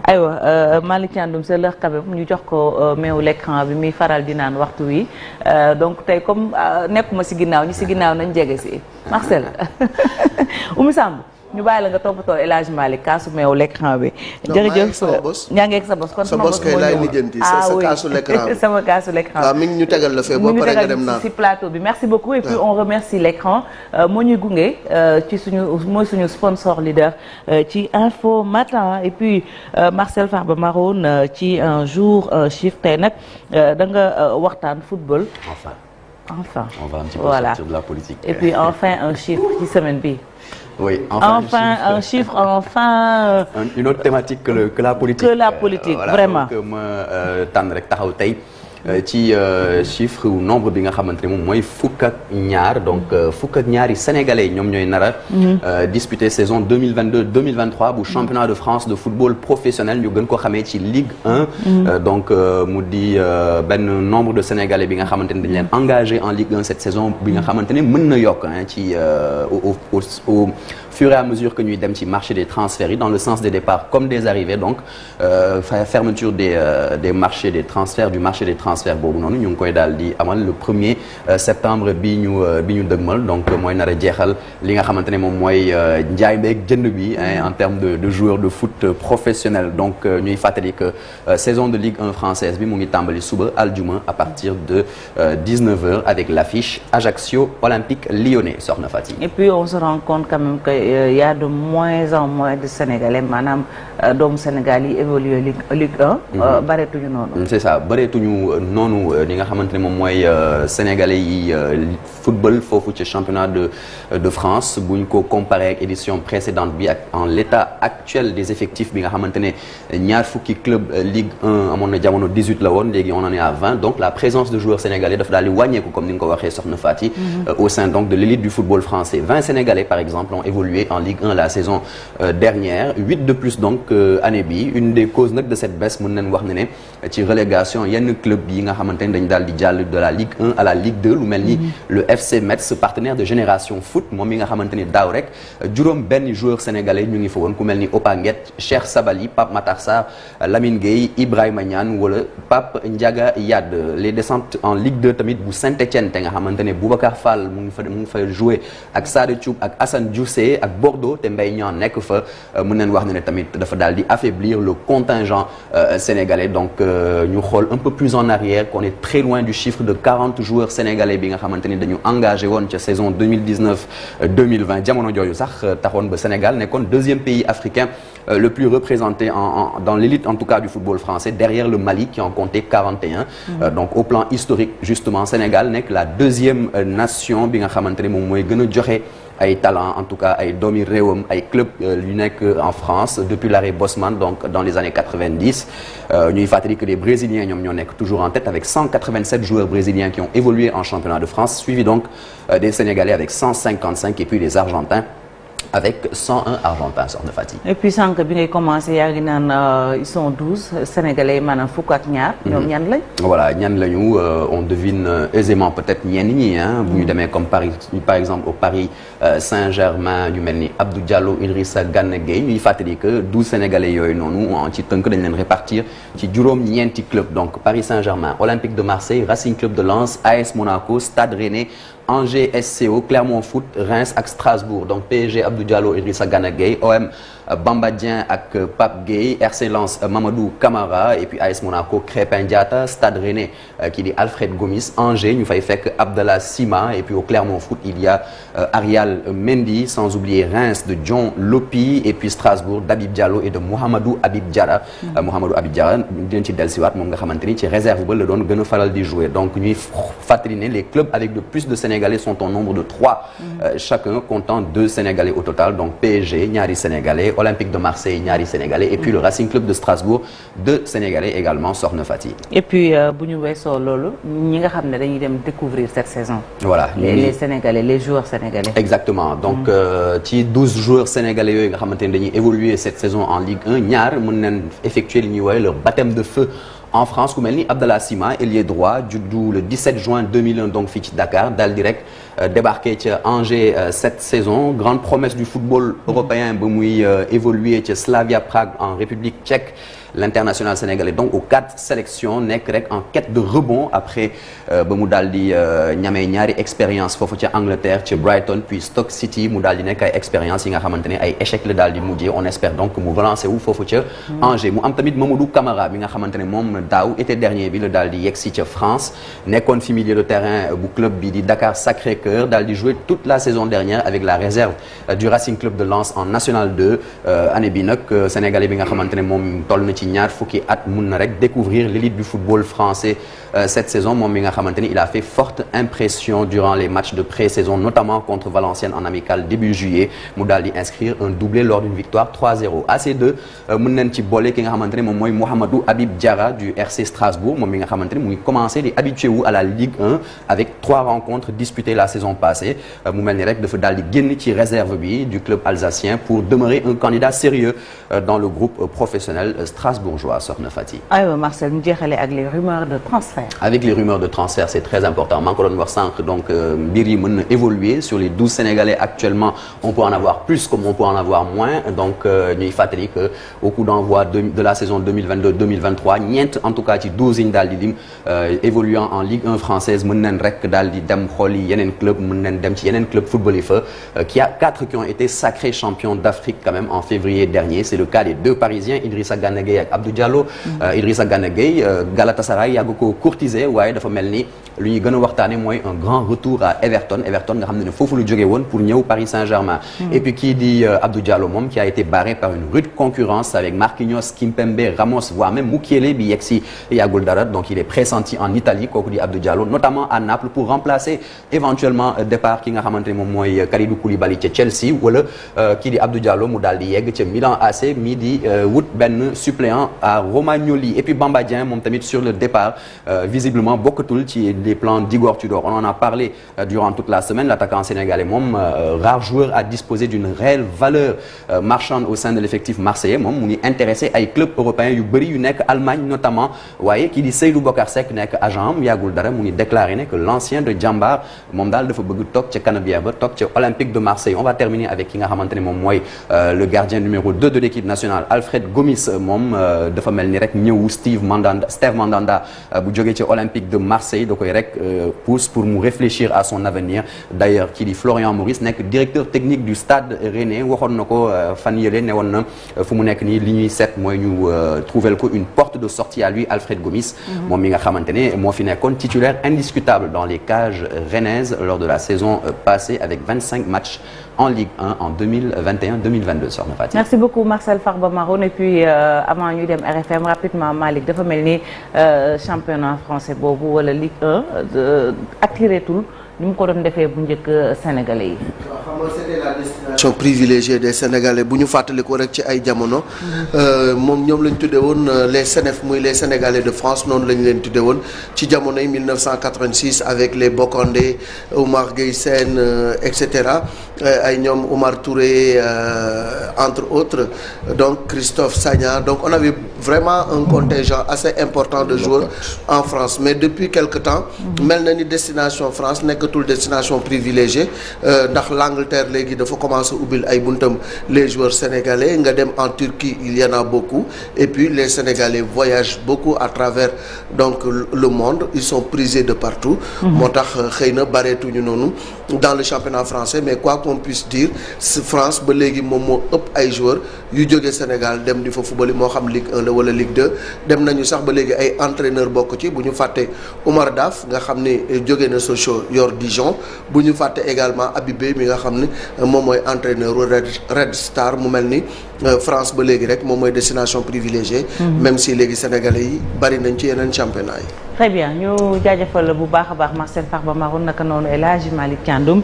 aywa Malick Thiandoum c'est l'heure quand même ñu jox ko meewu l'écran bi muy faral di naan waxtu wi donc tey comme nekkuma si ginnaaw ñi si ginnaaw nañ jege si Marcel Oumy Samb ñu bàyyi la nga toppatoo El Hadj Malick kaasu meewu l'écran bi. jërëjëf ñaa ngi ak sa bos kon sama bos kay laay lijjanti sa kaasu l'écran bi sama kaasu l'écran bi. waaw mi ngi ñu tegal la fee boo paree nga dem naan si plateau bi merci beaucoup et puis on remercie l'écran moo ñuy gunge ci suñu mooy suñu sponsor leader ci Info Matin et puis Marcel Farba Maroun ci un jour un chiffre tey nag da nga waxtaan football. Enfin. On va un petit peu voilà. sortir de la politique. Et puis enfin un chiffre ci semaine bi. Oui, enfin un chiffre, enfin. Une autre thématique que la politique. Que la politique, voilà, vraiment. donc ma tànn rek taxaw tey ci chiffre ou nombre bi nga xamante ne moom mooy fukk ak ñaar donc fukk ak ñaari sénégalais ñoom ñooy nar a disputer saison 2022-2023 bu championnat de France de football professionnel ñu gën ko xamee ci Ligue 1. Donc mu di benn nombre de sénégalais bi nga xamante ne dañ leen engagé en Ligue 1 cette saison bi nga xamante ne mën na yokk ci au fur et à mesure que ñuy dem ci marché des transferts yi dans le sens des départs comme des arrivées donc fermeture des marchés des transferts du marché des transferts boobu noonu ñu ngi koy daal di amal le 1er septembre bi ñu dëgmal donc mooy nar a jeexal li nga xamante ne moom mooy njaay beeg jënd bi en termes de joueurs de foot professionnels donc ñuy fàttali que saison de Ligue 1 française bi mu ngi tàmbali suba aljuma à partir de 19h avec l'affiche Ajaccio Olympique Lyonnais Soxna Fati. Et puis on se rend compte quand même que y a de moins en moins de Sénégalais maanaam doomu Sénégal yi évolué Ligue 1. bareetuñu noonu. c'est ça bareetuñu noonu li nga xamante ne moom mooy Sénégalais yi football foofu ci championnat de France bu ñu ko comparé ak édition précédente bi ak en l'état actuel des effectifs bi nga xamante ne ñaar fukki club Ligue 1 amoon na jamono 18 la woon léegi on en est à 20 donc la présence de joueurs sénégalais dafa daal di wàññeeku comme ni nga ko waxee Soxna Fati. Au sein donc de l'élite du football français 20 Sénégalais par exemple ont évolué en Ligue 1 la saison dernière 8 de plus donc année bi une des causes nag de cette baisse mën nañ wax ne ci relégation yenn club yi nga xamante ne dañ daal di jàll de la Ligue 1 à la Ligue 2 lu mel ni le FC Metz partenaire de Génération Foot moom mi nga xamante ni daaw rek juróom benn joueur sénégalais ñu ngi fa woon ku mel ni Opa Nguet Cheikh Sabali Pape Matar Sarr Lamine Gueye Ibrahima Niane wala Pape Ndiaga Yade les descentes en Ligue 2 tamit bu Saint-Étienne te nga xamante ne Boubacar Fall mu ngi fa jouer ak Sadé Thioub ak Assane Dioufé ak Bordeaux te Mbaye Niang nekk fa mën nañ wax ne tamit dafa daal di affaiblir le contingent sénégalais donc ñu xool un peu plus en arrière qu'on est très loin du chiffre de 40 joueurs sénégalais bi nga xamante ni dañu engagé woon ca saison 2019-2020 jamono jooju sax taxoon ba Sénégal nekkoon deuxième pays africain le plus représenté dans l'élite en tout cas du football français derrière le Mali qui en comptait 41 donc au plan historique justement Sénégal nekk la deuxième nation bi nga xamante ne moom mooy gën a joxe ay talent en tout cas ay doomi réewam ay club yu nekk en France depuis l'arrêt Bosman donc dans les années 90 ñuy fàttali que les Brésiliens ñoom ñoo nekk toujours en tête avec 187 joueurs brésiliens qui ont évolué en championnat de France suivi donc des Sénégalais avec 155 et puis les Argentins avec 101 Argentins Soxna Fati. Et puis sànq bi ngay commencé yaa ngi naan ils sont 12 Sénégalais maanaam fukk ak ñaar. ñoom ñan lañ. voilà ñan lañu on devine aisément peut-être ñenn ñi bu ñu demee comme par exemple au Paris Saint-Germain ñu mel ni Abdou Diallo Idrissa Gana Gueye ñuy fàttali que 12 Sénégalais yooyu noonu ci tënk dañ leen répartir ci juróom-ñeenti club donc Paris Saint-Germain Olympique de Marseille Racing Club de Lens AS Monaco Stade Rennais Angers SCO Clermont Foot Reims ak Strasbourg donc PSG Abdou Diallo Idrissa Gana Gueye OM Bamba Dieng ak Pape Gueye RC Lens Mamadou Camara et puis AS Monaco Crépin Diatta Stade Rennais qui dit Alfred Gomis Angers ñu fay fekk Abdallah Sima et puis au Clermont Foot il y a Arial Mendy sans oublier Reims de Dion Lopi et puis Strasbourg d'Habib Diallo et de Mohamedou Habib Diarra Mohamedou Habib Diarra dinañ ci dellusiwaat moom nga xamante ni ci réserve ba la doon gën a faral di jouer donc ñuy fàttali ne les clubs avec le plus de Sénégalais sont au nombre de 3 chacun comptant 2 Sénégalais au total donc PSG ñaari Sénégalais Olympique de Marseille ñaari Sénégalais et puis le Racing Club de Strasbourg 2 Sénégalais également Soxna Fati. Et puis bu ñu weesoo loolu ñi nga xam ne dañuy dem découvrir cette saison. voilà les Sénégalais les joueurs sénégalais. exactement donc ci 12 joueurs sénégalais yooyu nga xamante ne dañuy évoluer cette saison en Ligue 1 ñaar mën nañ effectuer li ñuy woowee leur baptême de feu. En France ku mel ni Abdallah Sima ailier droit juddu le 17 juin 2001 donc fii ci Dakar daal di rek débarqué ca Angers cette saison grande promesse du football européen ba muy évoluer ca Slavia Prague en République tchèque. L'international sénégalais donc aux 4 sélections nekk rek en quête de rebond après ba mu daal di ñamee ñaari expérience foofu ca Angleterre ca Brighton puis Stoke City mu daal di nekk ay expérience yi nga xamante ne ay échec la daal di mujjee on espère donc mu relancer wu foofu ca Angers mu am tamit Mamadou Camara bi nga xamante ne moom daaw été dernier bi la daal di yegsi ca France nekkoon fi milieu de terrain bu club bi di Dakar Sacré-Cœur daal di jouer toute la saison dernière avec la réserve du Racing Club de Lens en National 2 année bi nag sénégalais bi nga xamante ne moom toll na ci ñaar fukki at mun na rek découvrir l'élite du football français cette saison moom mi nga xamante ni il a fait forte impression durant les matchs de pré-saison notamment contre Valenciennes en amical début juillet mu daal di inscrire un doublé lors d'une victoire 3-0 à ces deux mën nañ ci boole ki nga xamante ne moom mooy Mouhamadou Habib Diarra du RC Strasbourg moom mi nga xamante ne mu ngi commencé di habitué wu à la Ligue 1 avec 3 rencontres disputées la saison passée mu mel ni rek dafa daal di génn ci réserve bi du club alsacien pour demeurer un candidat sérieux dans le groupe professionnel strasbourgeois soxna Fati. aywa Marcel mu jeexale ak les rumeurs de transfert. Avec les rumeurs de transfert c'est très important maa ngi ko doon wax sànq donc mbir yi mën na évoluer sur les 12 Sénégalais actuellement on peut en avoir plus comme on peut en avoir moins donc ñuy fàttali que au coup d'envoi de la saison 2022-2023 ñeent en tout cas ci 12 yi ñu daal di lim évoluant en Ligue 1 française mën nañ rek daal di dem xool yi yeneen club mën nañ dem ci yeneen club football yi fa qui a 4 qui ont été sacrés champions d'Afrique quand même en février dernier c'est le cas des 2 Parisiens Idrissa Gana Gueye ak Abdou Diallo Idrissa Gana Gueye Galatasaray yàgg ko courtisé waaye dafa mel ni lu ñuy gën a waxtaane mooy un grand retour à Everton nga xam ne foofu lu jóge woon pour ñëw Paris Saint-Germain et puis kii di Abdou Diallo moom qui a été barré par une rude concurrence avec Marquinhos Kimpembe Ramos voire même Mukiele bi yegsi yàggul dara donc il est pressenti en Italie kooku di Abdou Diallo notamment à Naples pour remplacer éventuellement départ ki nga xamante ne moom mooy Kalidou Koulibaly ca Chelsea wala kii di Abdou Diallo mu daal di yegg ca Milan AC mi di wut benn suppléant à Romagnoli et puis Bamba Dieng moom tamit sur le départ visiblement bokkatul ci les plans d'Igor Tudor on en a parlé durant toute la semaine l'attaquant sénégalais moom rare joueur à disposer d'une réelle valeur marchande au sein de l'effectif marseillais moom mu ngi intéressé ay clubs européens yu bëri yu nekk Allemagne notamment waaye kii di Seydou Bokar Seck nekk agent am yàggul dara mu ngi déclaré ne que l'ancien de Jambar moom daal dafa bëgg toog ca Canebière ba toog ca Olympique de Marseille on va terminer avec ki nga xamante ne moom mooy le gardien numéro 2 de l'équipe nationale Alfred Gomis moom dafa mel ni rek ñëwu Steve Mandanda bu jógee ci Olympique de Marseille da koy rek pousse pour mu réfléchir à son avenir d'ailleurs kii di Florian Maurice nekk directeur technique du Stade Rennais waxoon na ko fan yële ne woon na fu mu nekk nii li ñuy seet mooy ñu trouver ko une porte de sortie à lui Alfred Gomis moom mi nga xamante ne moo fi nekkoon titulaire indiscutable dans les cages rennaises lors de la saison passée avec 25 matchs en Ligue 1 en 2021-2022 soxna Fatick. Merci beaucoup Marcel Farba Maroun et puis avant ñuy dem RFM rapidement Malick dafa mel ni championnat français boobu wala Ligue 1 attiré tul ni mu ko doon defee bu njëkk Sénégalais yi. waaw xam nga c'était la destination privilégiée des Sénégalais bu ñu fàttali ko rek ci ay jamono. moom ñoom la ñu tuddee woon les Sénéf muy les Sénégalais de France noonu la ñu leen tuddee woon ci jamono yi 1986 avec les Bokandé Oumar Gueye Sène et cetera ay ñoom Oumar Touré entre autres donc Christophe Sagna donc on avait vraiment un contingent assez important de joueurs en France mais depuis quelque temps. mel na ni destination France nekkatul destination privilégiée ndax l'Angleterre léegi dafa commencer ubbil ay buntam les joueurs sénégalais nga dem en Turquie il y en a beaucoup et puis les Sénégalais voyagent beaucoup à travers donc le monde ils sont prisés de partout. moo tax xëy na bareetuñu noonu dans le championnat français mais quoi qu'on puisse dire France ba léegi moom moo ëpp ay joueurs yu jógee Sénégal dem di fa football moo xam Ligue 1 la wala Ligue 2 dem nañu sax ba léegi ay entraîneurs bokk ci bu ñu fàtte Oumar Daf nga xam ne jóge na Sochaux yor Dijon bu ñu fàtte également Habib Beye mi nga xam ne moom mooy entraîneur Red Star mu mel ni France ba léegi rek moom mooy destination privilégiée. même si léegi Sénégalais yi bari nañ ci yeneen championnat yi. Très bien ñu jaajëfal bu baax a baax Marcel Farba Maroun naka noonu El Hadji Malick Thiandoum